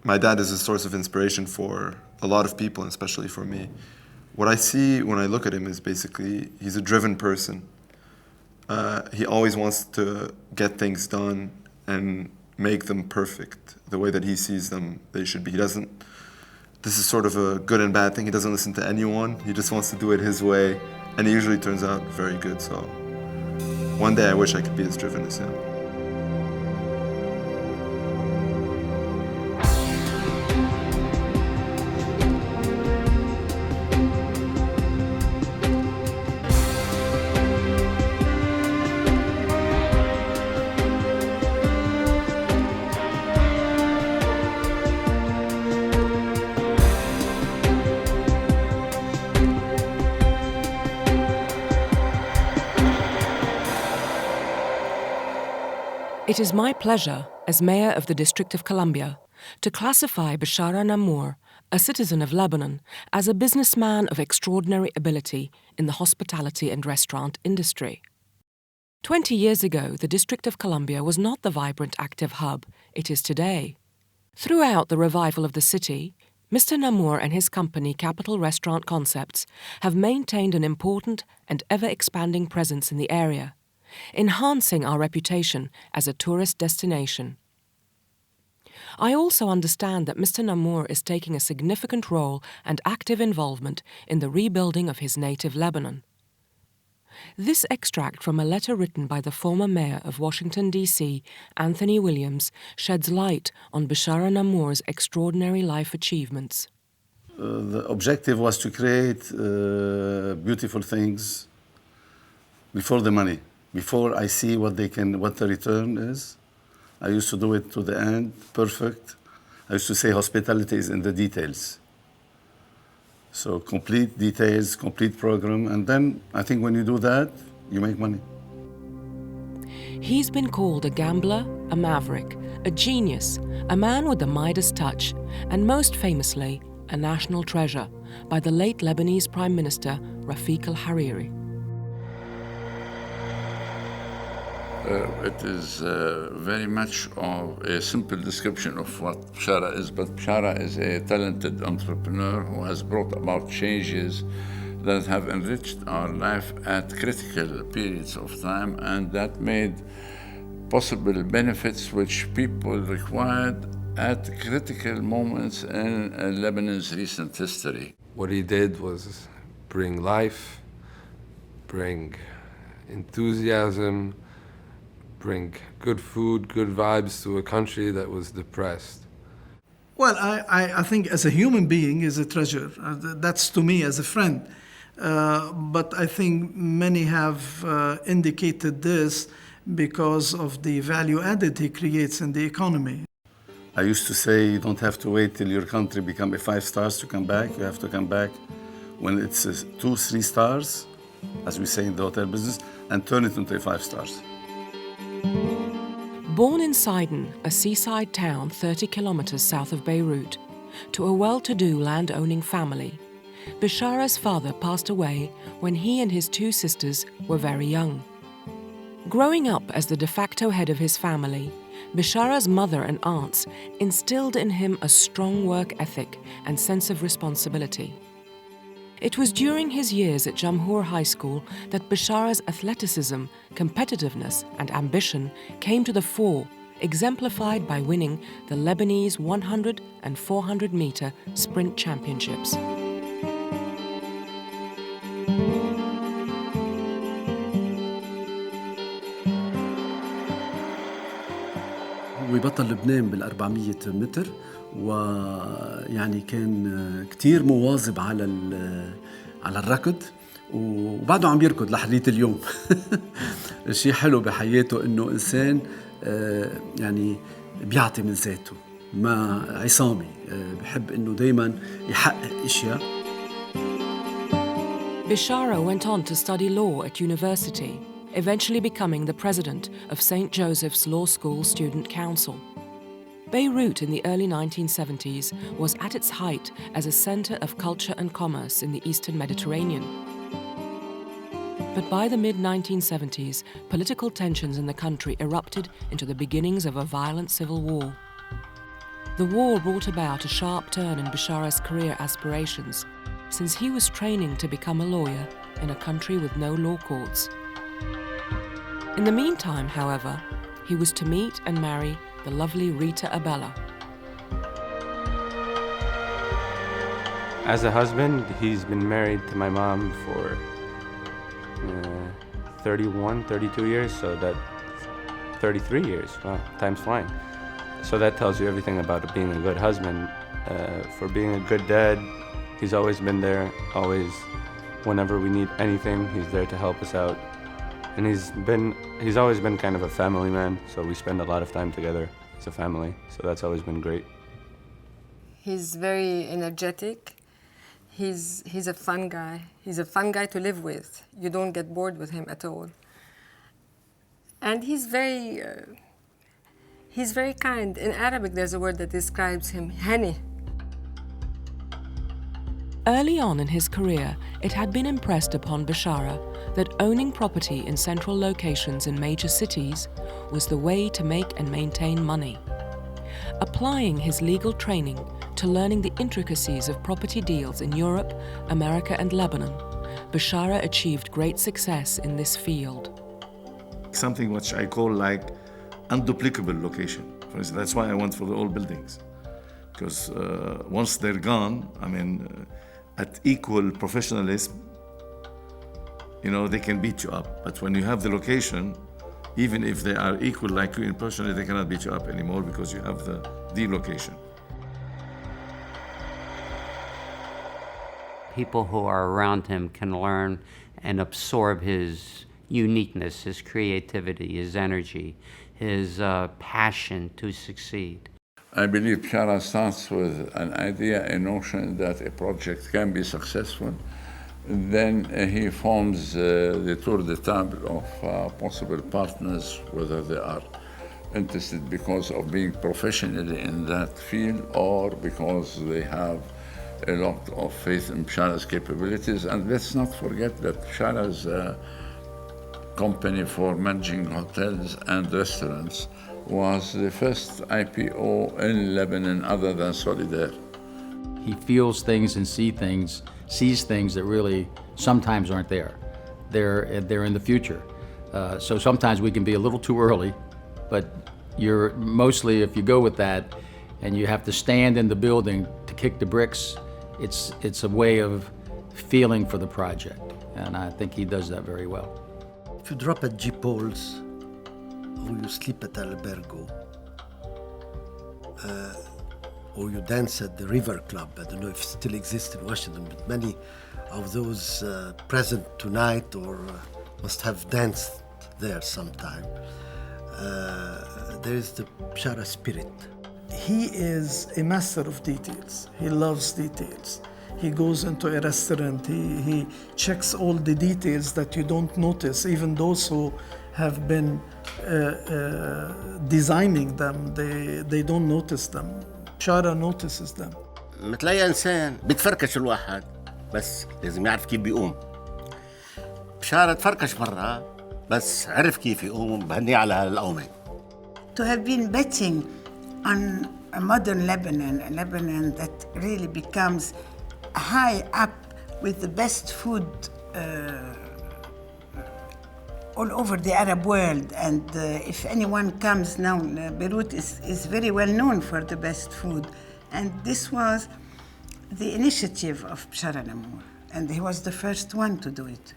My dad is a source of inspiration for a lot of people, and especially for me. What I see when I look at him is basically he's a driven person. He always wants to get things done and make them perfect, the way that he sees them, they should be. This is sort of a good and bad thing. He doesn't listen to anyone. He just wants to do it his way, and it usually turns out very good. So one day I wish I could be as driven as him. It is my pleasure, as Mayor of the District of Columbia, to classify Bechara Nammour, a citizen of Lebanon, as a businessman of extraordinary ability in the hospitality and restaurant industry. 20 years ago, the District of Columbia was not the vibrant, active hub it is today. Throughout the revival of the city, Mr Nammour and his company Capital Restaurant Concepts have maintained an important and ever-expanding presence in the area, enhancing our reputation as a tourist destination. I also understand that Mr Nammour is taking a significant role and active involvement in the rebuilding of his native Lebanon. This extract from a letter written by the former mayor of Washington, D.C., Anthony Williams, sheds light on Bechara Nammour's extraordinary life achievements. The objective was to create beautiful things before the money. Before I see what the return is, I used to do it to the end, perfect. I used to say hospitality is in the details. So complete details, complete program, and then I think when you do that, you make money. He's been called a gambler, a maverick, a genius, a man with the Midas touch, and most famously, a national treasure by the late Lebanese Prime Minister Rafiq al-Hariri. It is very much of a simple description of what Bechara is, but Bechara is a talented entrepreneur who has brought about changes that have enriched our life at critical periods of time, and that made possible benefits which people required at critical moments in Lebanon's recent history. What he did was bring life, bring enthusiasm, bring good food, good vibes to a country that was depressed. Well, I think as a human being is a treasure. That's to me as a friend. But I think many have indicated this because of the value added he creates in the economy. I used to say you don't have to wait till your country become a 5 stars to come back. You have to come back when it's 2, 3 stars, as we say in the hotel business, and turn it into a 5 stars. Born in Sidon, a seaside town 30 kilometers south of Beirut, to a well-to-do land-owning family, Bechara's father passed away when he and his 2 sisters were very young. Growing up as the de facto head of his family, Bechara's mother and aunts instilled in him a strong work ethic and sense of responsibility. It was during his years at Jamhour High School that Bechara's athleticism, competitiveness, and ambition came to the fore, exemplified by winning the Lebanese 100 and 400-meter sprint championships. هو بطل لبنان بال400 متر، ويعني كان كتير مواظب على الركض، وبعده عم يركض لحديت اليوم. الشيء حلو بحياته انه انسان يعني بيعطي من ذاته، ما عصامي، بحب انه دايما يحقق اشياء. Bechara went on to study law at university, eventually becoming the president of St. Joseph's Law School Student Council. Beirut in the early 1970s was at its height as a center of culture and commerce in the Eastern Mediterranean. But by the mid-1970s, political tensions in the country erupted into the beginnings of a violent civil war. The war brought about a sharp turn in Bechara's career aspirations, since he was training to become a lawyer in a country with no law courts. In the meantime, however, he was to meet and marry the lovely Rita Abella. As a husband, he's been married to my mom for 31, 32 years, so that 33 years, wow, time's flying. So that tells you everything about being a good husband. For being a good dad, he's always been there, always, whenever we need anything, he's there to help us out. And he's always been kind of a family man, so we spend a lot of time together as a family, so that's always been great. He's very energetic. He's a fun guy. He's a fun guy to live with. You don't get bored with him at all. And he's very kind. In Arabic, there's a word that describes him, hani. Early on in his career, it had been impressed upon Bechara that owning property in central locations in major cities was the way to make and maintain money. Applying his legal training to learning the intricacies of property deals in Europe, America, and Lebanon, Bechara achieved great success in this field. Something which I call like unduplicable location. For instance, that's why I went for the old buildings. Because once they're gone, I mean, at equal professionalism, you know, they can beat you up. But when you have the location, even if they are equal like you in person, they cannot beat you up anymore because you have the location. People who are around him can learn and absorb his uniqueness, his creativity, his energy, his passion to succeed. I believe Bechara starts with an idea, a notion that a project can be successful. Then he forms the tour de table of possible partners, whether they are interested because of being professionally in that field or because they have a lot of faith in Bechara's capabilities. And let's not forget that Bechara's company for managing hotels and restaurants was the first IPO in Lebanon other than Solidaire. He feels things and sees things that really sometimes aren't there. They're in the future. So sometimes we can be a little too early, but you're mostly, if you go with that and you have to stand in the building to kick the bricks, it's a way of feeling for the project. And I think he does that very well. If you drop at G. Paul's or you sleep at Albergo, or you dance at the River Club, I don't know if it still exists in Washington, but many of those present tonight or must have danced there sometime. There is the Bechara spirit. He is a master of details. He loves details. He goes into a restaurant, he checks all the details that you don't notice, even those who have been designing them, they don't notice them. Bechara notices them. مثل أي إنسان بتفركش الواحد بس لازم يعرف كيف بيقوم. بشارة تفركش مرة بس عرف كيف يقوم بهنيه على هالقومة. To have been betting on a modern Lebanon, a Lebanon that really becomes high up with the best food all over the Arab world. And if anyone comes now, Beirut is very well known for the best food. And this was the initiative of Bechara Nammour. And he was the first one to do it.